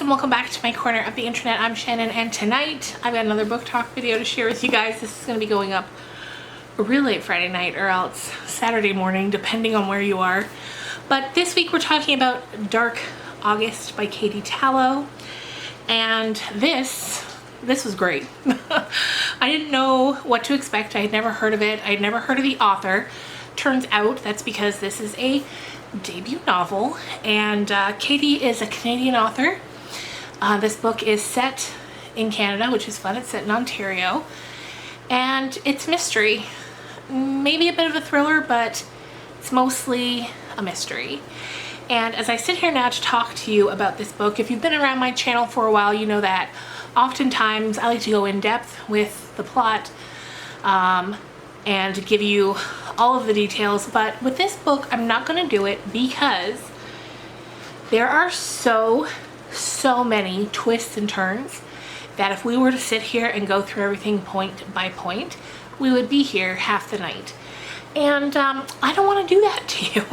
and welcome back to my corner of the internet. I'm Shannon, and tonight I've got another book talk video to share with you guys. This is going to be going up real late Friday night or else Saturday morning, depending on where you are. But this week we're talking about Dark August by Katie Tallow, and this was great. I didn't know what to expect. I had never heard of it. I had never heard of the author. Turns out that's because this is a debut novel, and Katie is a Canadian author. This book is set in Canada, which is fun. It's set in Ontario, and it's mystery. Maybe a bit of a thriller, but it's mostly a mystery. And as I sit here now to talk to you about this book, if you've been around my channel for a while, you know that oftentimes I like to go in depth with the plot and give you all of the details, but with this book I'm not going to do it because there are so many twists and turns that if we were to sit here and go through everything point by point, we would be here half the night, and I don't want to do that to you.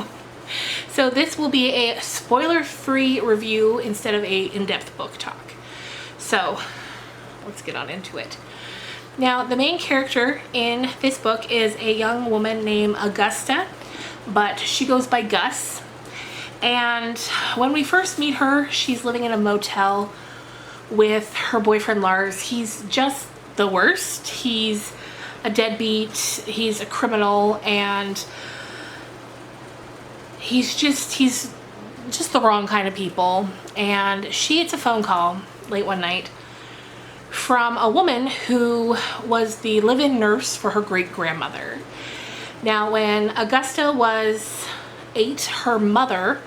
So this will be a spoiler-free review instead of a in-depth book talk. So let's get on into it. Now, the main character in this book is a young woman named Augusta, but she goes by Gus. And when we first meet her, she's living in a motel with her boyfriend Lars. He's just the worst. He's a deadbeat, he's a criminal, and he's just the wrong kind of people. And she gets a phone call late one night from a woman who was the live-in nurse for her great-grandmother. Now, when Augusta was 8, her mother,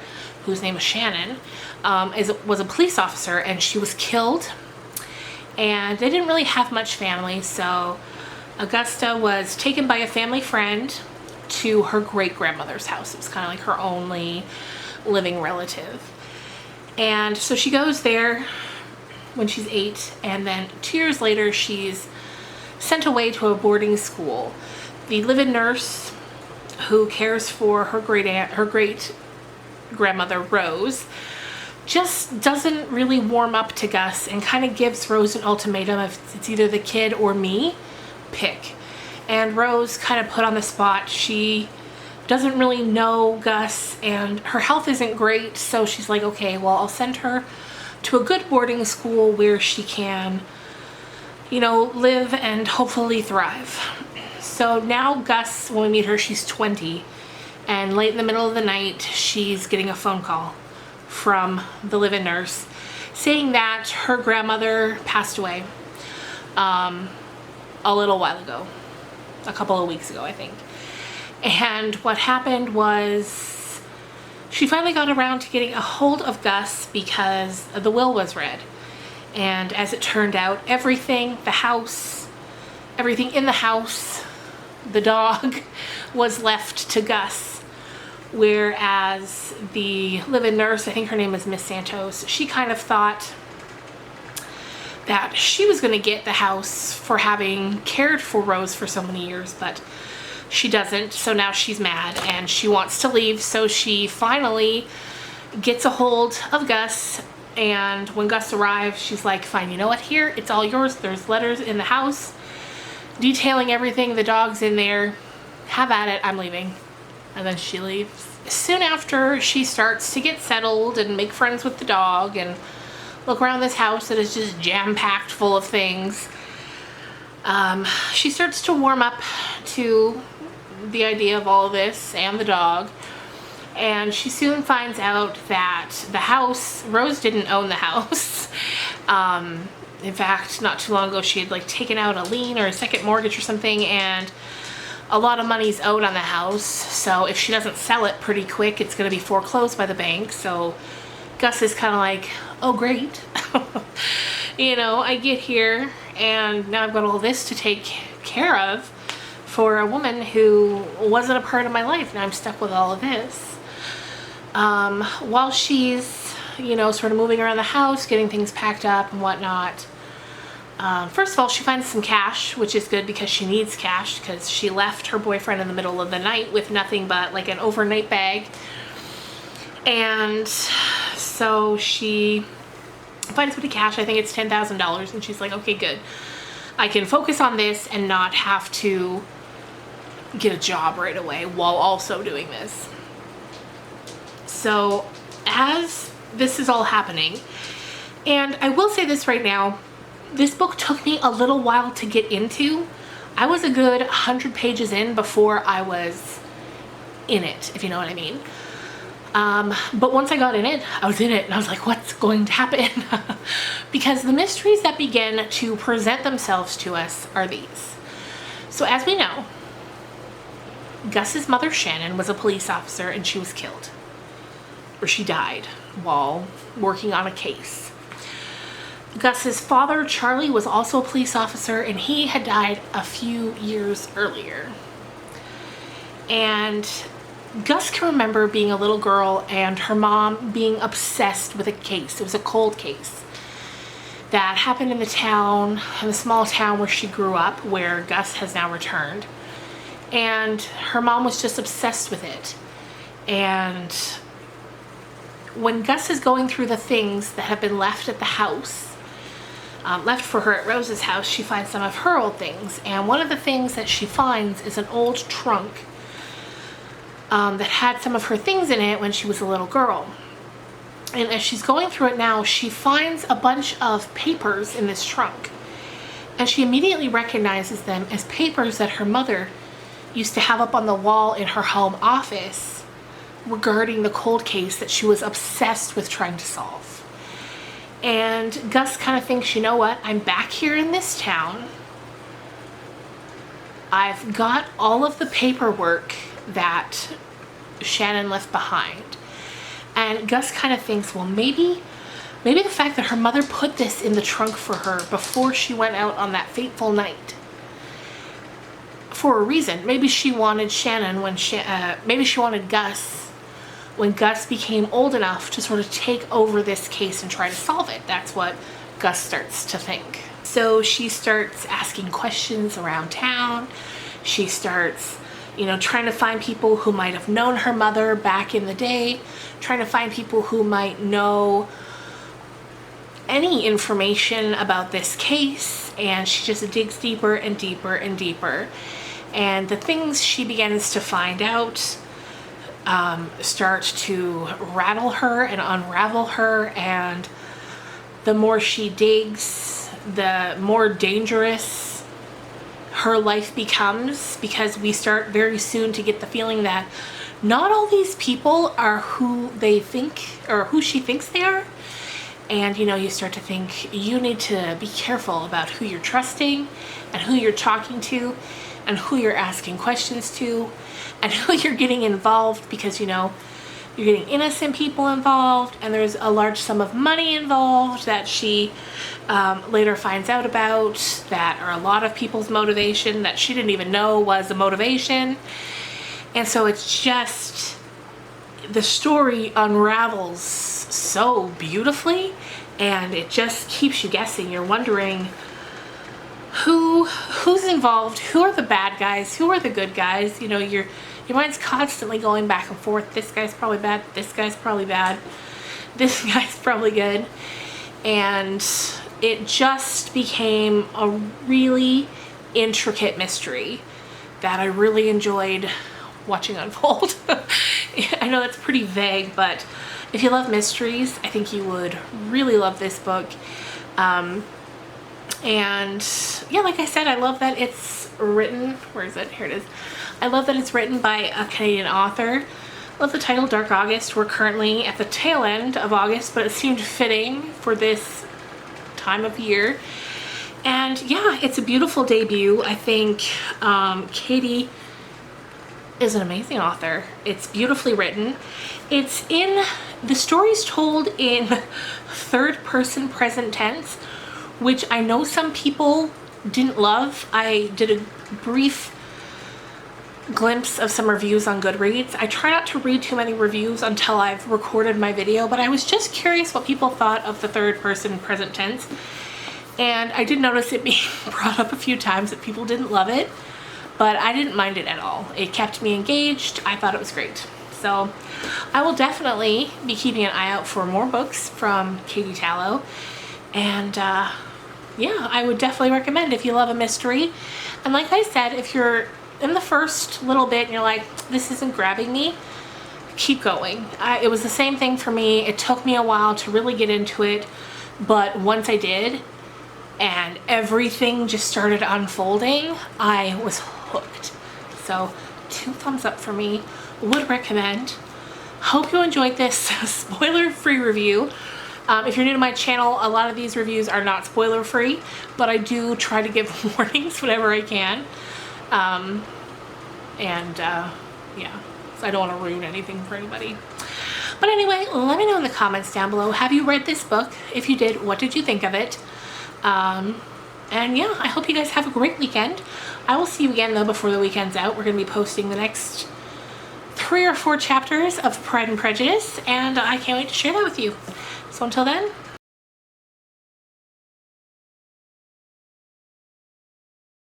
whose name is Shannon, was a police officer, and she was killed. And they didn't really have much family, so Augusta was taken by a family friend to her great-grandmother's house. It was kind of like her only living relative. And so she goes there when she's 8, and then 2 years later she's sent away to a boarding school. The live-in nurse who cares for her great-grandmother Rose just doesn't really warm up to Gus and kind of gives Rose an ultimatum: if it's either the kid or me, pick. And Rose kind of put on the spot. She doesn't really know Gus, and her health isn't great, so she's like, okay, well, I'll send her to a good boarding school where she can, you know, live and hopefully thrive. So now Gus, when we meet her, she's 20, and late in the middle of the night she's getting a phone call from the live-in nurse saying that her grandmother passed away a little while ago, a couple of weeks ago, I think. And what happened was she finally got around to getting a hold of Gus because the will was read. And as it turned out, everything in the house, the dog, was left to Gus. Whereas the live-in nurse, I think her name is Miss Santos, she kind of thought that she was going to get the house for having cared for Rose for so many years, but she doesn't. So now she's mad and she wants to leave. So she finally gets a hold of Gus, and when Gus arrives, she's like, fine, you know what, here, it's all yours. There's letters in the house detailing everything. The dog's in there. Have at it. I'm leaving. And then she leaves. Soon after, she starts to get settled and make friends with the dog and look around this house that is just jam-packed full of things. She starts to warm up to the idea of all of this and the dog, and she soon finds out that the house, Rose didn't own the house. In fact, not too long ago she had like taken out a lien or a second mortgage or something, and a lot of money's owed on the house, so if she doesn't sell it pretty quick, it's going to be foreclosed by the bank. So Gus is kind of like, oh great, you know, I get here and now I've got all this to take care of for a woman who wasn't a part of my life. Now I'm stuck with all of this. While she's, you know, sort of moving around the house, getting things packed up and whatnot, first of all, she finds some cash, which is good because she needs cash, because she left her boyfriend in the middle of the night with nothing but like an overnight bag. And so she finds a bit of cash. I think it's $10,000, and she's like, okay, good. I can focus on this and not have to get a job right away while also doing this. So as this is all happening, and I will say this right now, this book took me a little while to get into. I was a good 100 pages in before I was in it, if you know what I mean. But once I got in it, I was in it, and I was like, what's going to happen? Because the mysteries that begin to present themselves to us are these. So as we know, Gus's mother, Shannon, was a police officer, and she was killed, or she died while working on a case. Gus's father, Charlie, was also a police officer, and he had died a few years earlier. And Gus can remember being a little girl and her mom being obsessed with a case. It was a cold case that happened in the small town where she grew up, where Gus has now returned. And her mom was just obsessed with it. And when Gus is going through the things that have been left at the house, left for her at Rose's house, she finds some of her old things. And one of the things that she finds is an old trunk that had some of her things in it when she was a little girl. And as she's going through it now, she finds a bunch of papers in this trunk. And she immediately recognizes them as papers that her mother used to have up on the wall in her home office regarding the cold case that she was obsessed with trying to solve. And Gus kind of thinks, you know what, I'm back here in this town. I've got all of the paperwork that Shannon left behind. And Gus kind of thinks, well, maybe the fact that her mother put this in the trunk for her before she went out on that fateful night, for a reason. Maybe she wanted Shannon when maybe she wanted Gus when Gus became old enough to sort of take over this case and try to solve it. That's what Gus starts to think. So she starts asking questions around town. She starts, trying to find people who might have known her mother back in the day, trying to find people who might know any information about this case, and she just digs deeper and deeper and deeper. And the things she begins to find out start to rattle her and unravel her, and the more she digs, the more dangerous her life becomes, because we start very soon to get the feeling that not all these people are who they think, or who she thinks they are. And you start to think you need to be careful about who you're trusting and who you're talking to and who you're asking questions to and who you're getting involved, because you're getting innocent people involved, and there's a large sum of money involved that she later finds out about, that are a lot of people's motivation that she didn't even know was a motivation. And so it's just, the story unravels so beautifully, and it just keeps you guessing. You're wondering who's involved, who are the bad guys, who are the good guys. Your mind's constantly going back and forth. This guy's probably bad, this guy's probably bad, this guy's probably good. And it just became a really intricate mystery that I really enjoyed watching unfold. I know that's pretty vague, but if you love mysteries, I think you would really love this book. And yeah, like I said, I love that it's written, where is it? Here it is. I love that it's written by a Canadian author. I love the title, Dark August. We're currently at the tail end of August, but it seemed fitting for this time of year. And yeah, it's a beautiful debut. I think Katie is an amazing author. It's beautifully written. The story's told in third person present tense, which I know some people didn't love. I did a brief glimpse of some reviews on Goodreads. I try not to read too many reviews until I've recorded my video, but I was just curious what people thought of the third person present tense. And I did notice it being brought up a few times that people didn't love it, but I didn't mind it at all. It kept me engaged. I thought it was great. So I will definitely be keeping an eye out for more books from Katie Tallow. And yeah, I would definitely recommend if you love a mystery. And like I said, if you're in the first little bit and you're like, this isn't grabbing me, keep going. It was the same thing for me. It took me a while to really get into it, but once I did and everything just started unfolding, I was hooked. So 2 thumbs up for me. Would recommend. Hope you enjoyed this spoiler-free review. If you're new to my channel, a lot of these reviews are not spoiler-free, but I do try to give warnings whenever I can. Yeah, so I don't want to ruin anything for anybody. But anyway, let me know in the comments down below. Have you read this book? If you did, what did you think of it? And yeah, I hope you guys have a great weekend. I will see you again though before the weekend's out. We're going to be posting the next 3 or 4 chapters of Pride and Prejudice, and I can't wait to share that with you. So until then,